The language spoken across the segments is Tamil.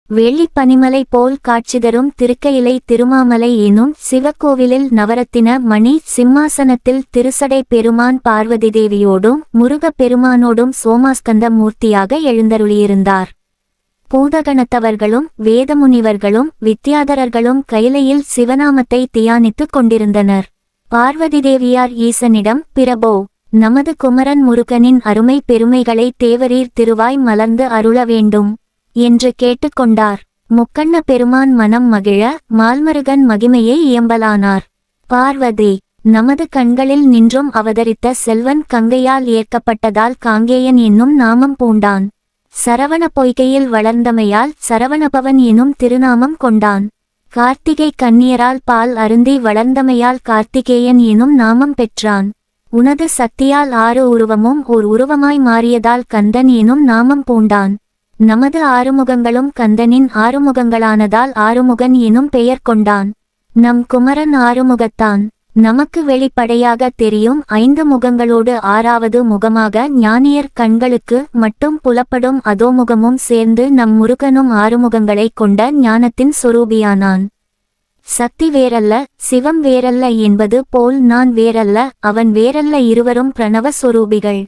வெள்ளி பனிமலை போல் காட்சி தரும் திருக்கையிலை திருமாமலை எனும் சிவக்கோவிலில் நவரத்தின மணி சிம்மாசனத்தில் திருசடை பெருமான் பார்வதி தேவியோடும் முருகப் பெருமானோடும் சோமாஸ்கந்த மூர்த்தியாக எழுந்தருளியிருந்தார். பூதகணத்தவர்களும் வேதமுனிவர்களும் வித்யாதரர்களும் கைலையில் சிவநாமத்தை தியானித்துக் கொண்டிருந்தனர். பார்வதி தேவியார் ஈசனிடம், பிரபோ, நமது குமரன் முருகனின் அருமை பெருமைகளை தேவரீர் திருவாய் மலர்ந்து அருள வேண்டும் என்று கேட்டுக்கொண்டார். முக்கண்ண பெருமான் மனம் மகிழ மால்மருகன் மகிமையை இயம்பலானார். பார்வதி, நமது கண்களில் நின்றும் அவதரித்த செல்வன் கங்கையால் ஏற்கப்பட்டதால் காங்கேயன் என்னும் நாமம் பூண்டான். சரவண பொய்கையில் வளர்ந்தமையால் சரவணபவன் எனும் திருநாமம் கொண்டான். கார்த்திகை கன்னியரால் பால் அருந்தி வளர்ந்தமையால் கார்த்திகேயன் எனும் நாமம் பெற்றான். உனது சக்தியால் 6 உருவமும் ஓர் உருவமாய் மாறியதால் கந்தன் எனும் நாமம் பூண்டான். நமது ஆறுமுகங்களும் கந்தனின் ஆறுமுகங்களானதால் ஆறுமுகன் எனும் பெயர் கொண்டான். நம் குமரன் ஆறுமுகத்தான். நமக்கு வெளிப்படையாக தெரியும் 5 முகங்களோடு 6வது முகமாக ஞானியர் கண்களுக்கு மட்டும் புலப்படும் அதோமுகமும் சேர்ந்து நம் முருகனும் ஆறுமுகங்களைக் கொண்ட ஞானத்தின் சொரூபியானான். சக்தி வேறல்ல, சிவம் வேறல்ல என்பது போல் நான் வேறல்ல, அவன் வேறல்ல, இருவரும் பிரணவ சொரூபிகள்.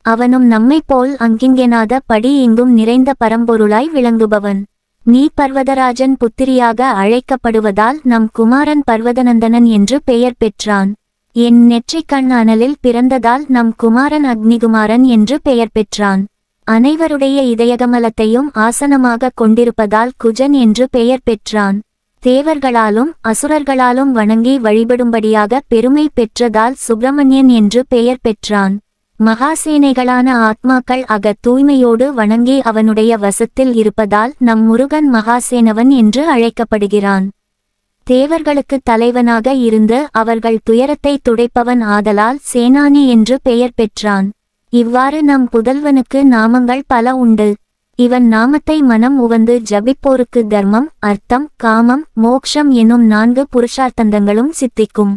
அவனும் நம்மைப் போல் அங்கிங்கெனாத படி எங்கும் நிறைந்த பரம்பொருளாய் விளங்குபவன். நீ பர்வதராஜன் புத்திரியாக அழைக்கப்படுவதால் நம் குமாரன் பர்வதநந்தனன் என்று பெயர் பெற்றான். என் நெற்றிக் கண் அனலில் பிறந்ததால் நம் குமாரன் அக்னிகுமாரன் என்று பெயர் பெற்றான். அனைவருடைய இதயகமலத்தையும் ஆசனமாக கொண்டிருப்பதால் குஜன் என்று பெயர் பெற்றான். தேவர்களாலும் அசுரர்களாலும் வணங்கி வழிபடும்படியாக பெருமை பெற்றதால் சுப்பிரமணியன் என்று பெயர் பெற்றான். மகாசேனைகளான ஆத்மாக்கள் தூய்மையோடு வணங்கி அவனுடைய வசத்தில் இருப்பதால் நம் முருகன் மகாசேனவன் என்று அழைக்கப்படுகிறான். தேவர்களுக்கு தலைவனாக இருந்து அவர்கள் துயரத்தை துடைப்பவன் ஆதலால் சேனானி என்று பெயர் பெற்றான். இவ்வாறு நம் புதல்வனுக்கு நாமங்கள் பல உண்டு. இவன் நாமத்தை மனம் உவந்து ஜபிப்போருக்கு தர்மம், அர்த்தம், காமம், மோக்ஷம் எனும் 4 புருஷார்த்தங்களும் சித்திக்கும்.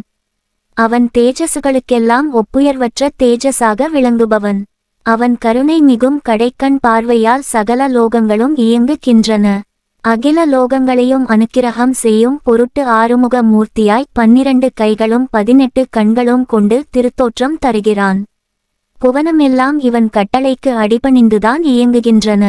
அவன் தேஜசுகளுக்கெல்லாம் ஒப்புயர்வற்ற தேஜஸாக விளங்குபவன். அவன் கருணை மிகும் கடைக்கண் பார்வையால் சகல லோகங்களும் இயங்குகின்றன. அகில லோகங்களையும் அனுக்கிரகம் செய்யும் பொருட்டு ஆறுமுக மூர்த்தியாய் 12 கைகளும் 18 கண்களும் கொண்டு திருத்தோற்றம் தருகிறான். புவனமெல்லாம் இவன் கட்டளைக்கு அடிபணிந்துதான் இயங்குகின்றன.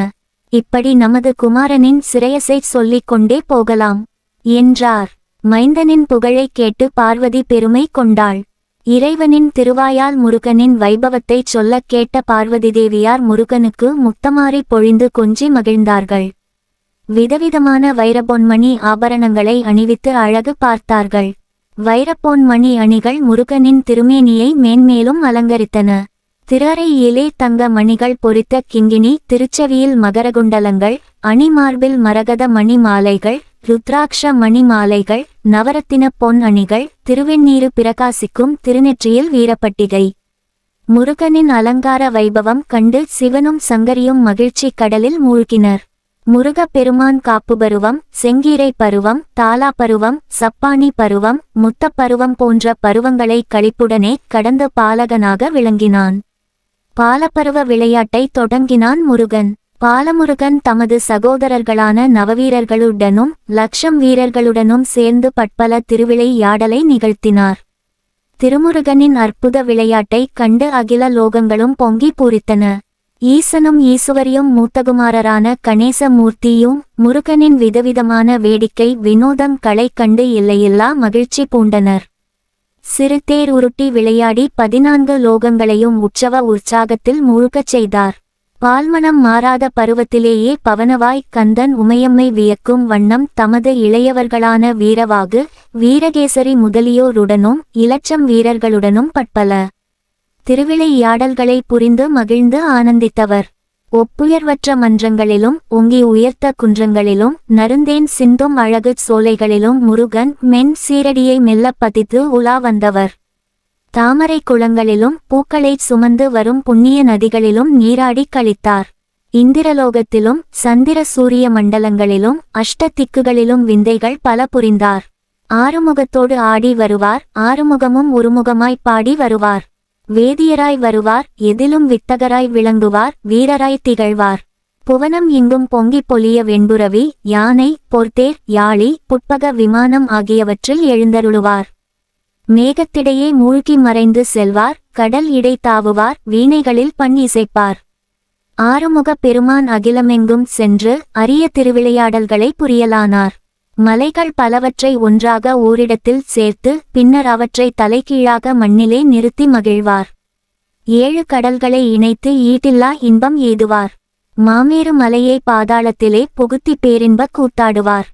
இப்படி நமது குமாரனின் சிரேயசை சொல்லிக் கொண்டே போகலாம் என்றார். மைந்தனின் புகழை கேட்டு பார்வதி பெருமை கொண்டாள். இறைவனின் திருவாயால் முருகனின் வைபவத்தை சொல்ல கேட்ட பார்வதி தேவியார் முருகனுக்கு முத்தமாரி பொழிந்து கொஞ்சி மகிழ்ந்தார்கள். விதவிதமான வைரப்பொன்மணி ஆபரணங்களை அணிவித்து அழகு பார்த்தார்கள். வைரப்பொன்மணி அணிகள் முருகனின் திருமேனியை மேன்மேலும் அலங்கரித்தன. திரறையிலே தங்க மணிகள் பொறித்த கிங்கினி, திருச்செவியில் மகரகுண்டலங்கள், அணிமார்பில் மரகத மணி மாலைகள், ருத்ராட்ச மணி மாலைகள், நவரத்தின பொன் அணிகள், திருவெண்ணீரு பிரகாசிக்கும் திருநெற்றியில் வீரப்பட்டிகை. முருகனின் அலங்கார வைபவம் கண்டு சிவனும் சங்கரியும் மகிழ்ச்சி கடலில் மூழ்கினர். முருகப் பெருமான் காப்பு பருவம், செங்கீரை பருவம், தாலா பருவம், சப்பானி பருவம், முத்தப் பருவம் போன்ற பருவங்களை களிப்புடனே கடந்து பாலகனாக விளங்கினான். பாலப்பருவ விளையாட்டை தொடங்கினான் முருகன். பாலமுருகன் தமது சகோதரர்களான நவவீரர்களுடனும் 1,00,000 வீரர்களுடனும் சேர்ந்து பற்பல திருவிளையாடலை நிகழ்த்தினார். திருமுருகனின் அற்புத விளையாட்டை கண்டு அகில லோகங்களும் பொங்கி பூரித்தன. ஈசனும் ஈசுவரியும் மூத்தகுமாரரான கணேச மூர்த்தியும் முருகனின் விதவிதமான வேடிக்கை வினோதம் களை கண்டு எல்லையில்லா மகிழ்ச்சி பூண்டனர். சிறுதேர் உருட்டி விளையாடி 14 லோகங்களையும் உற்சாகத்தில் மூழ்கச் செய்தார். பால்மணம் மாறாத பருவத்திலேயே பவனவாய் கந்தன் உமையம்மை வியக்கும் வண்ணம் தமது இளையவர்களான வீரவாகு, வீரகேசரி முதலியோருடனும் 1,00,000 வீரர்களுடனும் பற்பல திருவிளையாடல்களை புரிந்து மகிழ்ந்து ஆனந்தித்தவர். ஒப்புயர்வற்ற மன்றங்களிலும் ஓங்கி உயர்த்த குன்றங்களிலும் நறுந்தேன் சிந்தும் அழகு சோலைகளிலும் முருகன் மென் சீரடியை மெல்ல பதித்து உலா வந்தவர். தாமரை குளங்களிலும் பூக்களைச் சுமந்து வரும் புண்ணிய நதிகளிலும் நீராடி கழித்தார். இந்திரலோகத்திலும் சந்திர சூரிய மண்டலங்களிலும் அஷ்டதிக்குகளிலும் விந்தைகள் பல புரிந்தார். ஆறுமுகத்தோடு ஆடி வருவார், ஆறுமுகமும் ஒருமுகமாய் பாடி வருவார். வேதியராய் வருவார், எதிலும் வித்தகராய் விளங்குவார், வீரராய் திகழ்வார். புவனம் எங்கும் பொங்கிப் பொலிய வெண்புரவி, யானை, பொற்தேர், யாழி, புட்பக விமானம் ஆகியவற்றில் எழுந்தருளுவார். மேகத்திடையே மூழ்கி மறைந்து செல்வார். கடல் இடை தாவுவார். வீணைகளில் பண் இசைப்பார். ஆறுமுகப் பெருமான் அகிலமெங்கும் சென்று அரிய திருவிளையாடல்களை புரியலானார். மலைகள் பலவற்றை ஒன்றாக ஓரிடத்தில் சேர்த்து பின்னர் அவற்றை தலைகீழாக மண்ணிலே நிறுத்தி மகிழ்வார். 7 கடல்களை இணைத்து ஈட்டில்லா இன்பம் எய்துவார். மாமேரு மலையை பாதாளத்திலே புகுத்தி பேரின்ப கூத்தாடுவார்.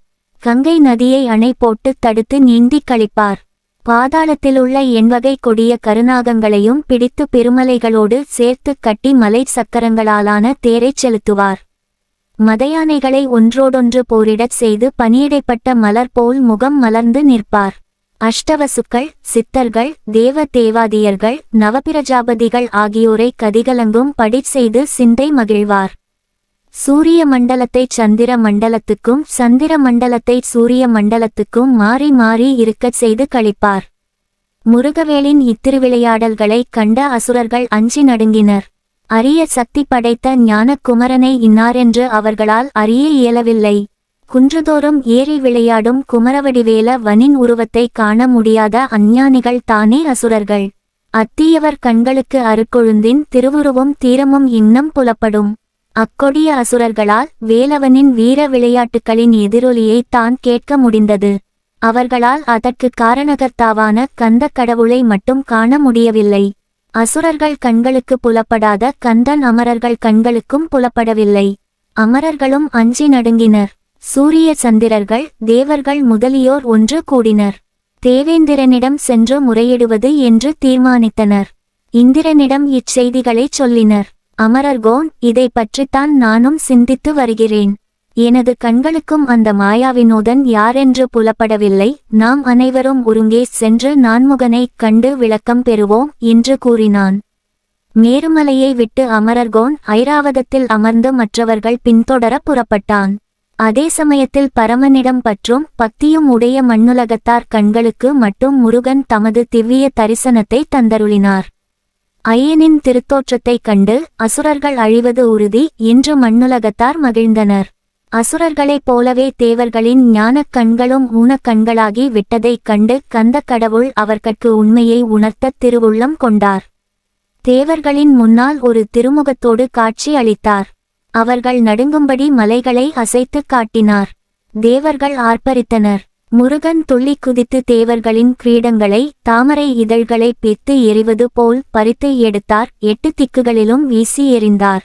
கங்கை நதியை அணை போட்டு தடுத்து நீந்திக் கழிப்பார். பாதாளத்திலுள்ள எண்வகை கொடிய கருநாகங்களையும் பிடித்து பெருமலைகளோடு சேர்த்து கட்டி மலை சக்கரங்களாலான தேரைச் செலுத்துவார். மதயானைகளை ஒன்றோடொன்று போரிடச் செய்து பணியிடைப்பட்ட மலர் போல் முகம் மலர்ந்து நிற்பார். அஷ்டவசுக்கள், சித்தர்கள், தேவ தேவாதியர்கள், நவபிரஜாபதிகள் ஆகியோரை கதிகலங்கும் படிச் செய்து சிந்தை மகிழ்வார். சூரிய மண்டலத்தை சந்திர மண்டலத்துக்கும் சந்திர மண்டலத்தை சூரிய மண்டலத்துக்கும் மாறி மாறி இருக்கச் செய்து கழிப்பார். முருகவேலின் இத்திருவிளையாடல்களை கண்ட அசுரர்கள் அஞ்சி நடுங்கினர். அரிய சக்தி படைத்த ஞான குமரனை இன்னாரென்று அவர்களால் அறிய இயலவில்லை. குன்றுதோறும் ஏறி விளையாடும் குமரவடிவேல வனின் உருவத்தை காண முடியாத அஞ்ஞானிகள் தானே அசுரர்கள். அத்தீயவர் கண்களுக்கு அருக்கொழுந்தின் திருவுருவும் தீரமும் இன்னம் புலப்படும். அக்கொடிய அசுரர்களால் வேலவனின் வீர விளையாட்டுகளின் எதிரொலியை தான் கேட்க முடிந்தது. அவர்களால் அதற்கு காரணகர்த்தாவான கந்த கடவுளை மட்டும் காண முடியவில்லை. அசுரர்கள் கண்களுக்கு புலப்படாத கந்தன் அமரர்கள் கண்களுக்கும் புலப்படவில்லை. அமரர்களும் அஞ்சி நடுங்கினர். சூரிய சந்திரர்கள், தேவர்கள் முதலியோர் ஒன்று கூடினர். தேவேந்திரனிடம் சென்று முறையிடுவது என்று தீர்மானித்தனர். இந்திரனிடம் இச்செய்திகளைச் சொல்லினர். அமரர்கோன், இதை பற்றித்தான் நானும் சிந்தித்து வருகிறேன். எனது கண்களுக்கும் அந்த மாயாவினோதன் யாரென்று புலப்படவில்லை. நாம் அனைவரும் ஒருங்கே சென்று நான்முகனைக் கண்டு விளக்கம் பெறுவோம் என்று கூறினான். மேருமலையை விட்டு அமரர்கோன் ஐராவதத்தில் அமர்ந்து மற்றவர்கள் பின்தொடர புறப்பட்டான். அதே சமயத்தில் பரமனிடம் பற்றும் பக்தியும் உடைய மண்ணுலகத்தார் கண்களுக்கு மட்டும் முருகன் தமது திவ்ய தரிசனத்தை தந்தருளினார். ஐயனின் திருத்தோற்றத்தைக் கண்டு அசுரர்கள் அழிவது உறுதி என்று மண்ணுலகத்தார் மகிழ்ந்தனர். அசுரர்களைப் போலவே தேவர்களின் ஞானக் கண்களும் ஊனக்கண்களாகி விட்டதைக் கண்டு கந்த கடவுள் அவர்கட்கு உண்மையை உணர்த்த திருவுள்ளம் கொண்டார். தேவர்களின் முன்னால் ஒரு திருமுகத்தோடு காட்சி அளித்தார். அவர்கள் நடுங்கும்படி மலைகளை அசைத்துக் காட்டினார். தேவர்கள் ஆர்ப்பரித்தனர். முருகன் துள்ளி குதித்து தேவர்களின் கிரீடங்களை தாமரை இதழ்களை பித்து எறிவது போல் பறித்து எடுத்தார். 8 திக்குகளிலும் வீசி எறிந்தார்.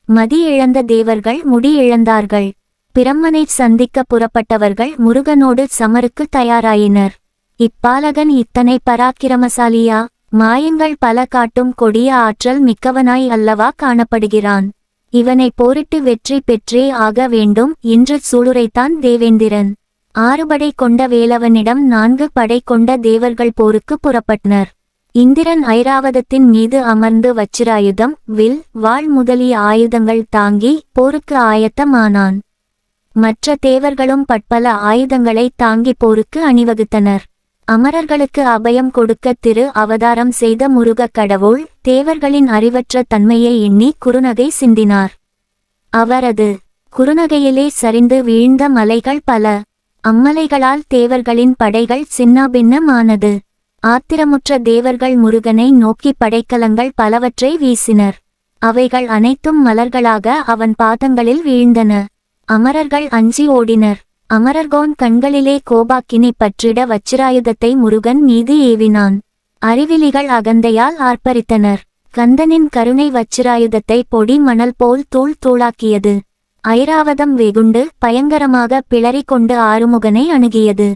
மதி இழந்த தேவர்கள் முடி இழந்தார்கள். பிரம்மனைச் சந்திக்க புறப்பட்டவர்கள் முருகனோடு சமருக்கு தயாராயினர். இப்பாலகன் இத்தனை பராக்கிரமசாலியா? மாயங்கள் பல காட்டும் கொடிய ஆற்றல் மிக்கவனாய் அல்லவா காணப்படுகிறான். இவனை போரிட்டு வெற்றி பெற்றே ஆக வேண்டும் என்று சூளுரைத்தான் தேவேந்திரன். 6 படை கொண்ட வேலவனிடம் 4 படை கொண்ட தேவர்கள் போருக்கு புறப்பட்டனர். இந்திரன் ஐராவதத்தின் மீது அமர்ந்து வச்சிராயுதம், வில், வாள் முதலிய ஆயுதங்கள் தாங்கி போருக்கு ஆயத்தமானான். மற்ற தேவர்களும் பற்பல ஆயுதங்களை தாங்கி போருக்கு அணிவகுத்தனர். அமரர்களுக்கு அபயம் கொடுக்க திரு அவதாரம் செய்த முருகக் கடவுள் தேவர்களின் அறிவற்ற தன்மையை எண்ணி குறுநகை சிந்தினார். அவரது குறுநகையிலே சரிந்து வீழ்ந்த மலைகள் பல. அம்மலைகளால் தேவர்களின் படைகள் சின்னாபின்னமானது. ஆத்திரமுற்ற தேவர்கள் முருகனை நோக்கி படைக்கலங்கள் பலவற்றை வீசினர். அவைகள் அனைத்தும் மலர்களாக அவன் பாதங்களில் வீழ்ந்தன. அமரர்கள் அஞ்சி ஓடினர். அமரர்கோன் கண்களிலே கோபாக்கினி பற்றிட வச்சிராயுதத்தை முருகன் மீது ஏவினான். அறிவிலிகள் அகந்தையால் ஆர்ப்பரித்தனர். கந்தனின் கருணை வச்சிராயுதத்தை பொடி மணல் போல் தூள் தூளாக்கியது. ஐராவதம் வெகுண்டு பயங்கரமாக பிளறிக் கொண்டு ஆறுமுகனை அணுகியது.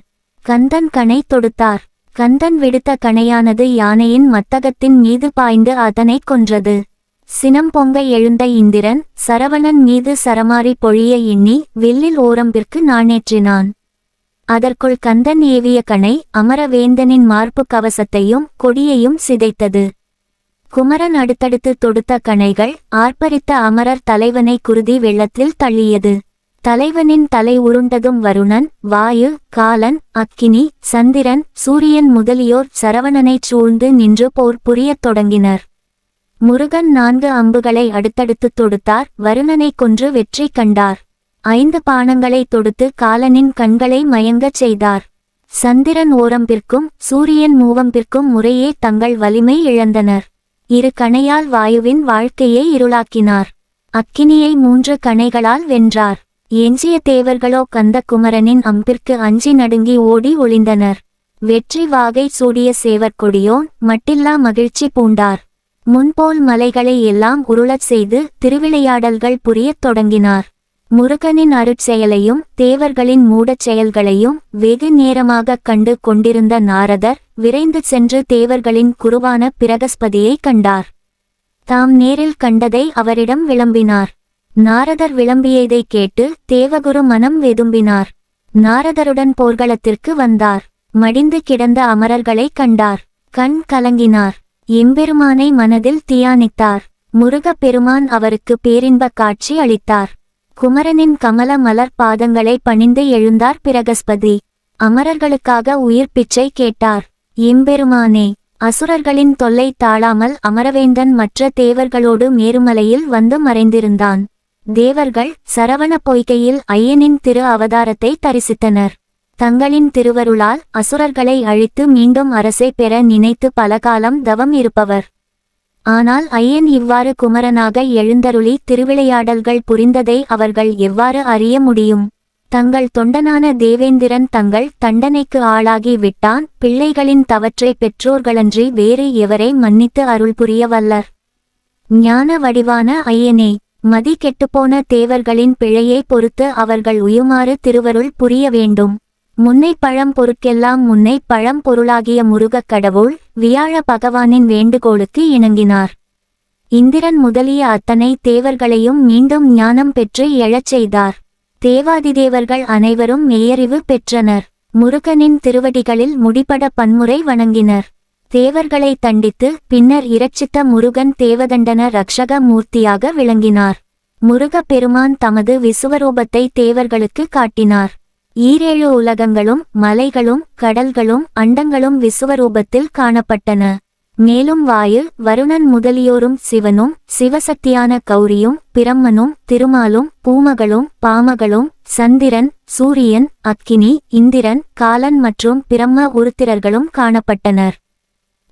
கந்தன் கணை தொடுத்தார். கந்தன் விடுத்த கணையானது யானையின் மத்தகத்தின் மீது பாய்ந்து அதனை கொன்றது. சினம் பொங்க எழுந்த இந்திரன் சரவணன் மீது சரமாரி பொழிய எண்ணி வில்லில் ஓரம்பிற்கு நாணேற்றினான். அதற்குள் கந்தன் ஏவிய கணை அமரவேந்தனின் மார்பு கவசத்தையும் கொடியையும் சிதைத்தது. குமரன் அடுத்தடுத்து தொடுத்த கணைகள் ஆர்ப்பரித்த அமரர் தலைவனை குருதி வெள்ளத்தில் தள்ளியது. தலைவனின் தலை உருண்டதும் வருணன், வாயு, காலன், அக்கினி, சந்திரன், சூரியன் முதலியோர் சரவணனைச் சூழ்ந்து நின்று போர் புரியத் தொடங்கினர். முருகன் 4 அம்புகளை அடுத்தடுத்து தொடுத்தார். வருணனை கொன்று வெற்றி கண்டார். 5 பாணங்களை தொடுத்து காலனின் கண்களை மயங்கச் செய்தார். சந்திரன் ஓரம்பிற்கும் சூரியன் மூவம்பிற்கும் முறையே தங்கள் வலிமை இழந்தனர். 2 கணையால் வாயுவின் வாழ்க்கையை இருளாக்கினார். அக்கினியை 3 கணைகளால் வென்றார். எஞ்சிய தேவர்களோ கந்த குமரனின் அம்பிற்கு அஞ்சி நடுங்கி ஓடி ஒளிந்தனர். வெற்றி வாகை சூடிய சேவற்கொடியோன் மட்டில்லா மகிழ்ச்சி பூண்டார். முன்போல் மலைகளை எல்லாம் உருளச் செய்து திருவிளையாடல்கள் புரியத் தொடங்கினார். முருகனின் அருட்செயலையும் தேவர்களின் மூடச் செயல்களையும் வெகு நேரமாகக் கண்டு கொண்டிருந்த நாரதர் விரைந்து சென்று தேவர்களின் குருவான பிரகஸ்பதியை கண்டார். தாம் நேரில் கண்டதை அவரிடம் விளம்பினார். நாரதர் விளம்பியதை கேட்டு தேவகுரு மனம் வெதும்பினார். நாரதருடன் போர்க்களத்திற்கு வந்தார். மடிந்து கிடந்த அமரர்களை கண்டார். கண் கலங்கினார். எம்பெருமானை மனதில் தியானித்தார். முருகப் பெருமான் அவருக்கு பேரின்பக் காட்சி அளித்தார். குமரனின் கமல மலர் பாதங்களை பணிந்து எழுந்தார் பிரகஸ்பதி. அமரர்களுக்காக உயிர் பிச்சை கேட்டார். எம்பெருமானே, அசுரர்களின் தொல்லை தாழாமல் அமரவேந்தன் மற்ற தேவர்களோடு மேருமலையில் வந்து மறைந்திருந்தான். தேவர்கள் சரவண பொய்கையில் ஐயனின் திரு அவதாரத்தை தரிசித்தனர். தங்களின் திருவருளால் அசுரர்களை அழித்து மீண்டும் அரசை பெற நினைத்து பலகாலம் தவம் இருப்பவர். ஆனால் ஐயன் இவ்வாறு குமரனாக எழுந்தருளி திருவிளையாடல்கள் புரிந்ததை அவர்கள் எவ்வாறு அறிய முடியும்? தங்கள் தொண்டனான தேவேந்திரன் தங்கள் தண்டனைக்கு ஆளாகி விட்டான். பிள்ளைகளின் தவற்றை பெற்றோர்களன்றி வேறு எவரை மன்னித்து அருள் புரிய வல்லர்? ஞான வடிவான ஐயனே, மதி கெட்டுப்போன தேவர்களின் பிழையை பொறுத்து அவர்கள் உயுமாறு திருவருள் புரிய வேண்டும். முன்னை பழம் பொருட்கெல்லாம் முன்னை பழம் பொருளாகிய முருகக் கடவுள் வியாழ பகவானின் வேண்டுகோளுக்கு இணங்கினார். இந்திரன் முதலிய அத்தனை தேவர்களையும் மீண்டும் ஞானம் பெற்று எழச் செய்தார். தேவாதிதேவர்கள் அனைவரும் மெய்யறிவு பெற்றனர். முருகனின் திருவடிகளில் முடிபட பன்முறை வணங்கினர். தேவர்களை தண்டித்து பின்னர் இரட்சித்த முருகன் தேவதண்டன ரக்ஷக மூர்த்தியாக விளங்கினார். முருகப் பெருமான் தமது விசுவரூபத்தை தேவர்களுக்கு காட்டினார். 7 உலகங்களும் மலைகளும் கடல்களும் அண்டங்களும் விசுவரூபத்தில் காணப்பட்டன. மேலும் வாயு வருணன் முதலியோரும் சிவனும் சிவசக்தியான கௌரியும் பிரம்மனும் திருமாலும் பூமகளும் பாமகளும் சந்திரன் சூரியன் அக்கினி இந்திரன் காலன் மற்றும் பிரம்ம உருத்திரர்களும் காணப்பட்டனர்.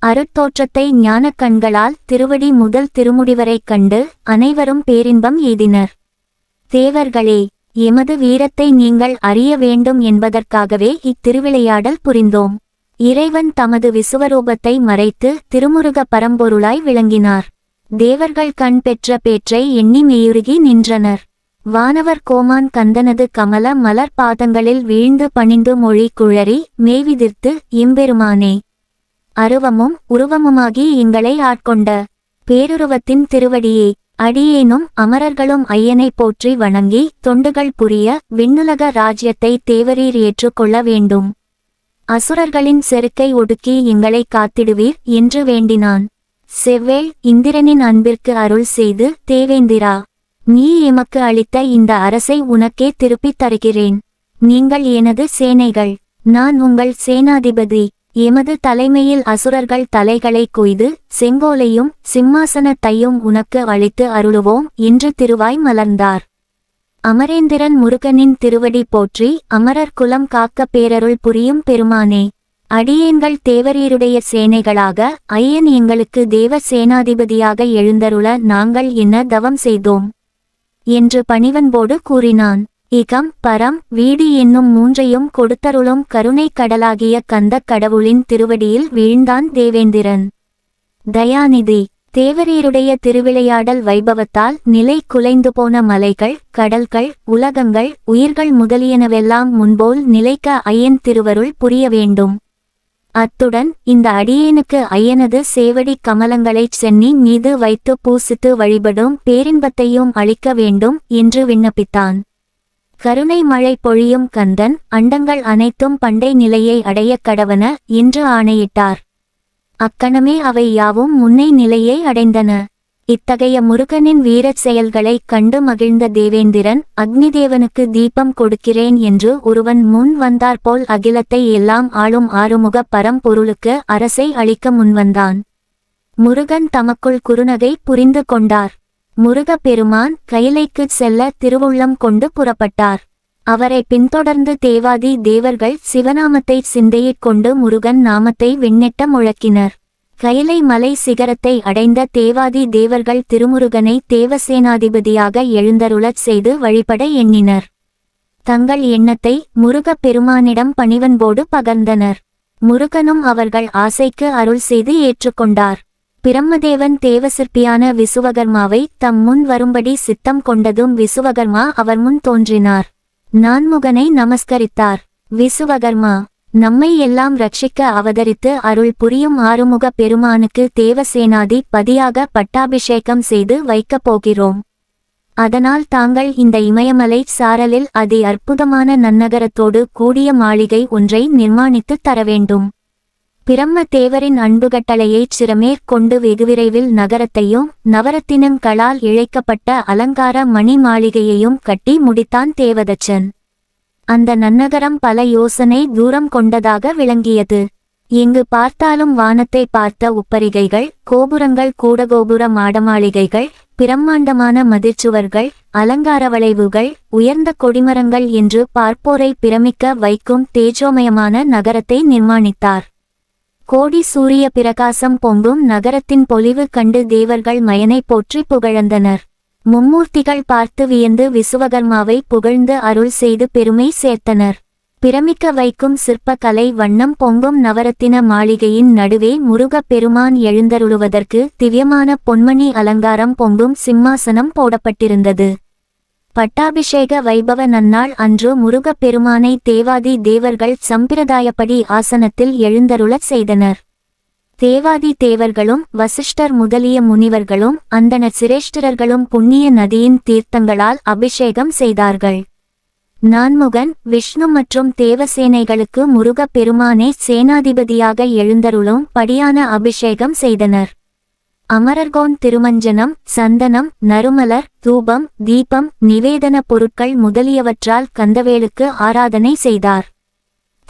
அருட்தோற்றத்தை ஞானக் கண்களால் திருவடி முதல் திருமுடிவரைக் கண்டு அனைவரும் பேரின்பம் எய்தினர். தேவர்களே, எமது வீரத்தை நீங்கள் அறிய வேண்டும் என்பதற்காகவே இத்திருவிளையாடல் புரிந்தோம். இறைவன் தமது விசுவரூபத்தை மறைத்து திருமுருக பரம்பொருளாய் விளங்கினார். தேவர்கள் கண் பெற்ற பேற்றை எண்ணி மெய்யுருகி நின்றனர். வானவர் கோமான் கந்தனது கமல மலர் பாதங்களில் வீழ்ந்து பணிந்து மொழி குழறி மேவிதிர்த்து, எம்பெருமானே, அருவமும் உருவமுமாகி எங்களை ஆட்கொண்ட பேருருவத்தின் திருவடியே, அடியேனும் அமரர்களும் ஐயனை போற்றி வணங்கி தொண்டுகள் புரிய விண்ணுலக ராஜ்யத்தை தேவரீர் ஏற்றுக்கொள்ள வேண்டும். அசுரர்களின் செருக்கை ஒடுக்கி எங்களை காத்திடுவீர் என்று வேண்டினான். செவ்வேள் இந்திரனின் அன்பிற்கு அருள் செய்து, தேவேந்திரா, நீ எமக்கு அளித்த இந்த அரசை உனக்கே திருப்பித் தருகிறேன். நீங்கள் எனது சேனைகள், நான் உங்கள் சேனாதிபதி. எமது தலைமையில் அசுரர்கள் தலைகளை கொய்து செங்கோலையும் சிம்மாசனத்தையும் உனக்கு அளித்து அருளுவோம் என்று திருவாய் மலர்ந்தார். அமரேந்திரன் முருகனின் திருவடி போற்றி. அமரர் குலம் காக்க பேரருள் புரியும் பெருமானே, அடியேன்கள் தேவரீருடைய சேனைகளாக ஐயன் எங்களுக்கு தேவ சேனாதிபதியாக எழுந்தருள நாங்கள் என்ன தவம் செய்தோம் என்று பணிவன்போடு கூறினான். இகம் பரம் வீடு என்னும் 3ஐயும் கொடுத்தருளும் கருணை கடலாகிய கந்தக் கடவுளின் திருவடியில் வீழ்ந்தான் தேவேந்திரன். தயாநிதி, தேவரீருடைய திருவிளையாடல் வைபவத்தால் நிலை குலைந்து போன மலைகள் கடல்கள் உலகங்கள் உயிர்கள் முதலியனவெல்லாம் முன்போல் நிலைக்க ஐயன் திருவருள் புரிய வேண்டும். அத்துடன் இந்த அடியேனுக்கு ஐயனது சேவடி கமலங்களைச் சென்னி மீது வைத்து பூசித்து வழிபடும் பேரின்பத்தையும் அளிக்க வேண்டும் என்று விண்ணப்பித்தான். கருணை மழை பொழியும் கந்தன் அண்டங்கள் அனைத்தும் பண்டை நிலையை அடைய கடவன என்று ஆணையிட்டார். அக்கணமே அவை யாவும் முன்னை நிலையை அடைந்தன. இத்தகைய முருகனின் வீரச் செயல்களைக் கண்டு மகிழ்ந்த தேவேந்திரன், அக்னிதேவனுக்கு தீபம் கொடுக்கிறேன் என்று ஒருவன் முன் வந்தாற்போல் அகிலத்தை எல்லாம் ஆளும் ஆறுமுக பரம்பொருளுக்கு அரசை அளிக்க முன்வந்தான். முருகன் தமக்குள் குறுநகை புரிந்து கொண்டார். முருகப்பெருமான் கைலைக்குச் செல்ல திருவுள்ளம் கொண்டு புறப்பட்டார். அவரை பின்தொடர்ந்து தேவாதி தேவர்கள் சிவநாமத்தை சிந்தையிற் கொண்டு முருகன் நாமத்தை விண்ணெட்ட முழக்கினர். கைலை மலை சிகரத்தை அடைந்த தேவாதி தேவர்கள் திருமுருகனை தேவசேனாதிபதியாக எழுந்தருளச் செய்து வழிபட எண்ணினர். தங்கள் எண்ணத்தை முருகப் பெருமானிடம் பணிவன்போடு பகர்ந்தனர். முருகனும் அவர்கள் ஆசைக்கு அருள் செய்து ஏற்றுக்கொண்டார். பிரம்மதேவன் தேவசிற்பியான விசுவகர்மாவை தம் முன் வரும்படி சித்தம் கொண்டதும் விசுவகர்மா அவர் முன் தோன்றினார். நான்முகனை நமஸ்கரித்தார். விசுவகர்மா, நம்மை எல்லாம் ரட்சிக்க அவதரித்து அருள் புரியும் ஆறுமுக பெருமானுக்கு தேவசேனாதி பதியாக பட்டாபிஷேகம் செய்து வைக்கப் போகிறோம். அதனால் தாங்கள் இந்த இமயமலை சாரலில் அதி அற்புதமான நன்னகரத்தோடு கூடிய மாளிகை ஒன்றை நிர்மாணித்துத் தர வேண்டும். பிரம்ம தேவரின் அன்புகட்டளையைச் சிரமேற்கொண்டு வெகுவிரைவில் நகரத்தையும் நவரத்தினங்களால் இழைக்கப்பட்ட அலங்கார மணி மாளிகையையும் கட்டி முடித்தான் தேவதச்சன். அந்த நன்னகரம் பல யோசனை தூரம் கொண்டதாக விளங்கியது. எங்கு பார்த்தாலும் வானத்தை பார்த்த உப்பரிகைகள், கோபுரங்கள், கூடகோபுர மாடமாளிகைகள், பிரம்மாண்டமான மதிர்ச்சுவர்கள், அலங்கார வளைவுகள், உயர்ந்த கொடிமரங்கள் என்று பார்ப்போரை பிரமிக்க வைக்கும் தேஜோமயமான நகரத்தை நிர்மாணித்தார். கோடி சூரிய பிரகாசம் பொங்கும் நகரத்தின் பொலிவு கண்டு தேவர்கள் மயனை போற்றி புகழ்ந்தனர். மும்மூர்த்திகள் பார்த்து வியந்து விசுவகர்மாவை புகழ்ந்து அருள் செய்து பெருமை சேர்த்தனர். பிரமிக்க வைக்கும் சிற்ப கலை வண்ணம் பொங்கும் நவரத்தின மாளிகையின் நடுவே முருகப் பெருமான் எழுந்தருளுவதற்கு திவ்யமான பொன்மணி அலங்காரம் பொங்கும் சிம்மாசனம் போடப்பட்டிருந்தது. பட்டாபிஷேக வைபவ நன்னாள் அன்று முருகப் பெருமானை தேவாதி தேவர்கள் சம்பிரதாயப்படி ஆசனத்தில் எழுந்தருளச் செய்தனர். தேவாதி தேவர்களும் வசிஷ்டர் முதலிய முனிவர்களும் அந்தணர் சிரேஷ்டர்களும் புண்ணிய நதியின் தீர்த்தங்களால் அபிஷேகம் செய்தார்கள். நான்முகன், விஷ்ணு மற்றும் தேவசேனைகளுக்கு முருகப் பெருமானே சேனாதிபதியாக எழுந்தருளும் படியான அபிஷேகம் செய்தனர். அமரர்கோன் திருமஞ்சனம், சந்தனம், நறுமலர், தூபம், தீபம், நிவேதன பொருட்கள் முதலியவற்றால் கந்தவேலுக்கு ஆராதனை செய்தார்.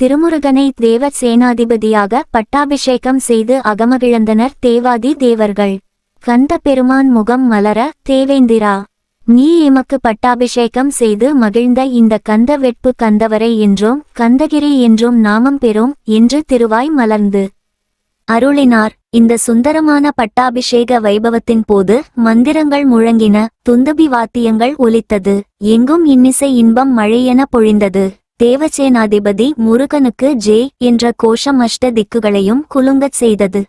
திருமுருகனை தேவ சேனாதிபதியாக பட்டாபிஷேகம் செய்து அகமகிழந்தனர் தேவாதி தேவர்கள். கந்த பெருமான் முகம் மலர, தேவேந்திரா, நீ எமக்கு பட்டாபிஷேகம் செய்து மகிழ்ந்த இந்த கந்த வெட்பு கந்தவரை என்றும் கந்தகிரி என்றும் நாமம் பெறும் என்று திருவாய் மலர்ந்து அருளினார். இந்த சுந்தரமான பட்டாபிஷேக வைபவத்தின் போது மந்திரங்கள் முழங்கின, துந்தபி வாத்தியங்கள் ஒலித்தது, எங்கும் இன்னிசை இன்பம் மழையென பொழிந்தது. தேவசேனாதிபதி முருகனுக்கு ஜே என்ற கோஷம் அஷ்ட திக்குகளையும் குலுங்கச் செய்தது.